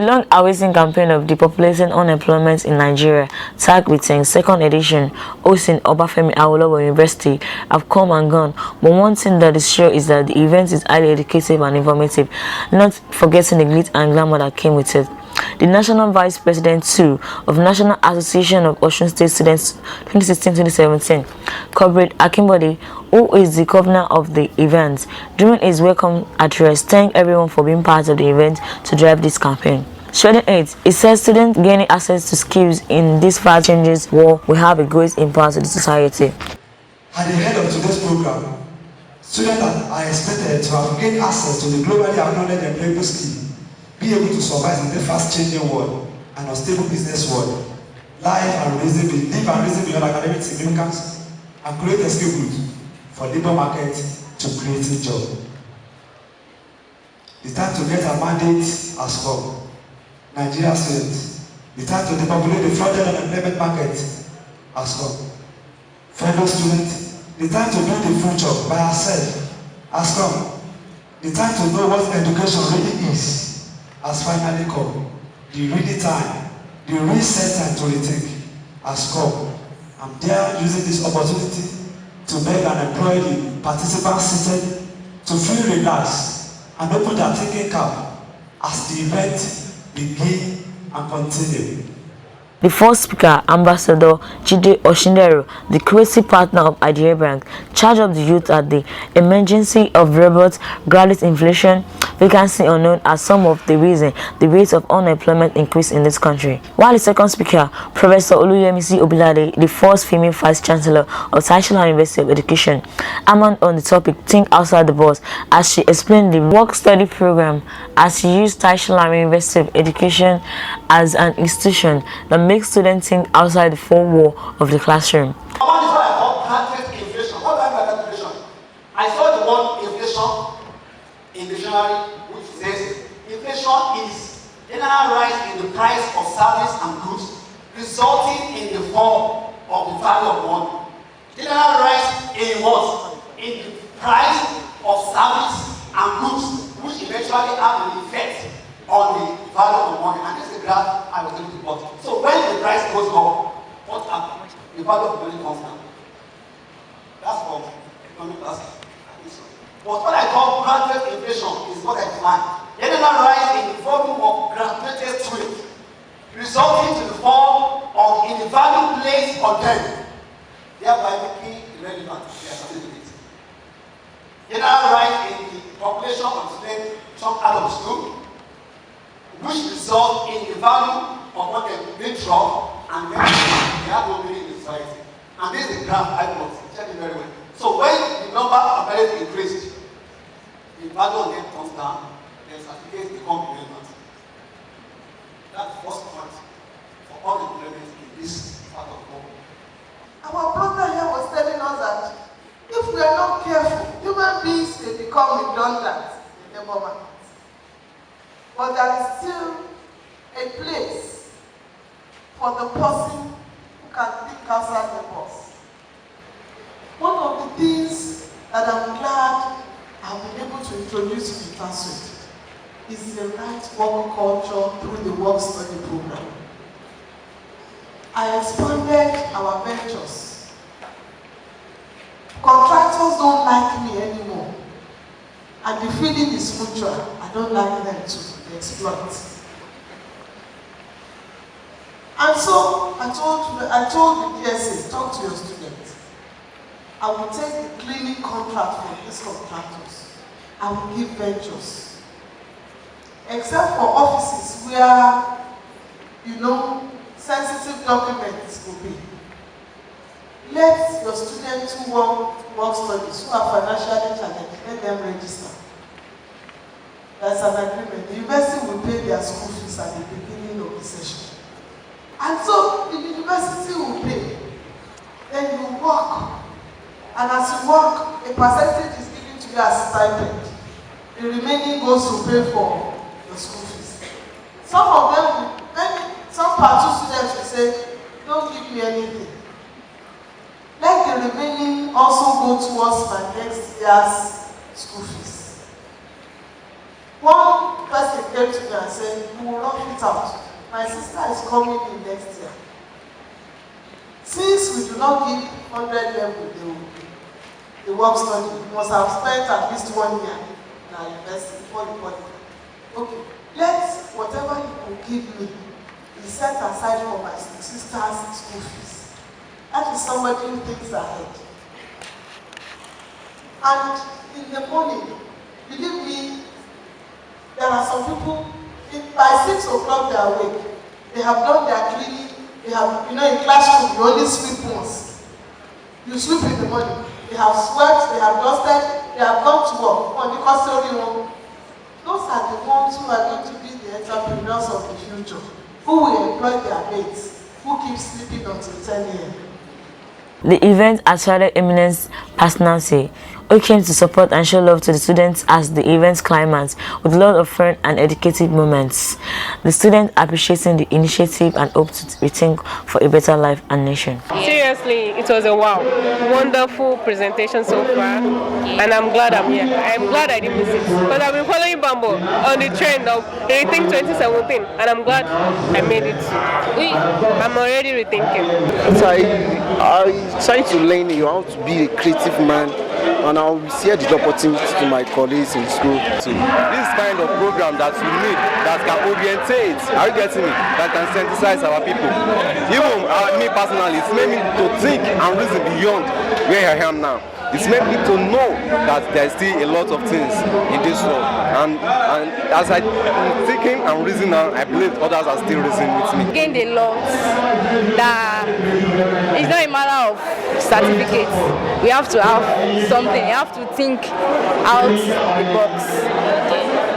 long-awaited campaign of depopulating unemployment in Nigeria, tagged ReThink second edition, hosting Obafemi Awolowo University, have come and gone. But one thing that is sure is that the event is highly educative and informative, not forgetting the glitz and glamour that came with it. The National Vice President, too, of National Association of Osun State Students 2016-2017, Comrade Akimbode, who is the governor of the event, during his welcome address, thanked everyone for being part of the event to drive this campaign. Shredding it, he says students gaining access to skills in this fast-changing world will have a great impact to the society. At the end of today's program, students are expected to have gained access to the globally acknowledged employable skill, be able to survive in the fast-changing world and unstable business world, live and reason beyond academic significance, and create a skill group for labor market to creating job. The time to get a mandate has come. Nigeria students, the time to depopulate the flooded unemployment market has come. Fellow students, the time to build the future by ourselves has come. The time to know what education really is has finally come. The real time, the real set time to rethink has come. I'm there using this opportunity to make and employ the participants seated to feel relaxed and open their thinking cap as the event begin and continue. The first speaker, Ambassador Jide Oshindero, the creative partner of Idea Bank, charged up the youth at the emergency of robust graduate inflation, vacancy unknown as some of the reason the rate of unemployment increased in this country. While the second speaker, Professor Oluyemisi Obilade, the first female vice-chancellor of National University of Education, among on the topic Think Outside the Box, as she explained the work-study program as she used National University of Education as an institution that makes students think outside the four walls of the classroom. What is what I call graduate inflation? What do I mean by that inflation? I saw the word inflation in the dictionary, which says inflation is general rise in the price of service and goods, resulting in the fall of the value of money. General rise in what? In the price of service and goods, which eventually have an effect on the value of money. And this is the graph I was looking for. So when the price goes up, what happens? The value of money comes down. That's for economic classes. But what I call graduate inflation is what I define. General rise in the volume of graduated students, resulting to the fall in the value placed on them, thereby making irrelevant their certificates. General rise in the population of students dropped out of school, which result in the value of what they drop and then they have no meaning in the society. And this is the graph I got. Check it very well. So when the number of parents increased, the value of them comes down, their certificates become irrelevant. That's the first point for all the employment in this part of the world. Our brother here was telling us that if we are not careful, human beings may become redundant in the labor market. But there is still a place for the person who can think outside the box. One of the things that I'm glad I've been able to introduce to the classroom is the right work culture through the work study program. I expanded our ventures. Contractors don't like me anymore. And the feeling is mutual. I don't like them to exploit. And so I told the DSA, talk to your students. I will take the cleaning contract from these contractors. I will give ventures. Except for offices where, sensitive documents will be. Let your students who work studies, who are financially challenged, let them register. There's an agreement. The university will pay their school fees at the beginning of the session. And so the university will pay. Then you work. And as you work, a percentage is given to you as stipend. The remaining goes to pay for your school fees. Some of them, some part 2 students will say, don't give me anything. Let the remaining also go towards my next year's school fees. One person came to me and said, "You will not fit out. My sister is coming in next year. Since we do not give 100 level the work study, you must have spent at least 1 year in our university before you qualify. Okay, let whatever you will give me be set aside for my sister's school fees." That is somebody who thinks ahead. And in the morning, believe me, there are some people, by 6 o'clock they are awake. They have done their cleaning. They have, in classroom, you only sweep once. You sweep in the morning. They have swept, they have dusted, they have gone to work on the custody room. Those are the ones who are going to be the entrepreneurs of the future, who will employ their mates, who keep sleeping until 10 a.m. The event attracted eminent personality who came to support and show love to the students as the event's climax, with a lot of fun and educative moments. The students appreciating the initiative and hope to rethink for a better life and nation. Seriously, it was a wonderful presentation so far, and I'm glad I'm here. I'm glad I didn't miss it, because I've been following Bambo on the trend of Rethink 2017, and I'm glad I made it. I'm already rethinking. So I try to learn how to be a creative man, and I will share the opportunity to my colleagues in school. So this kind of program that we need, that can orientate, are you getting me? That can synthesize our people. Even me personally, it's made me to think and reason beyond where I am now. It's made me to know that there's still a lot of things in this world. And as I'm thinking and reasoning now, I believe others are still reasoning with me. Gained a lot. That it's not a matter of certificates. We have to have something. You have to think out the box.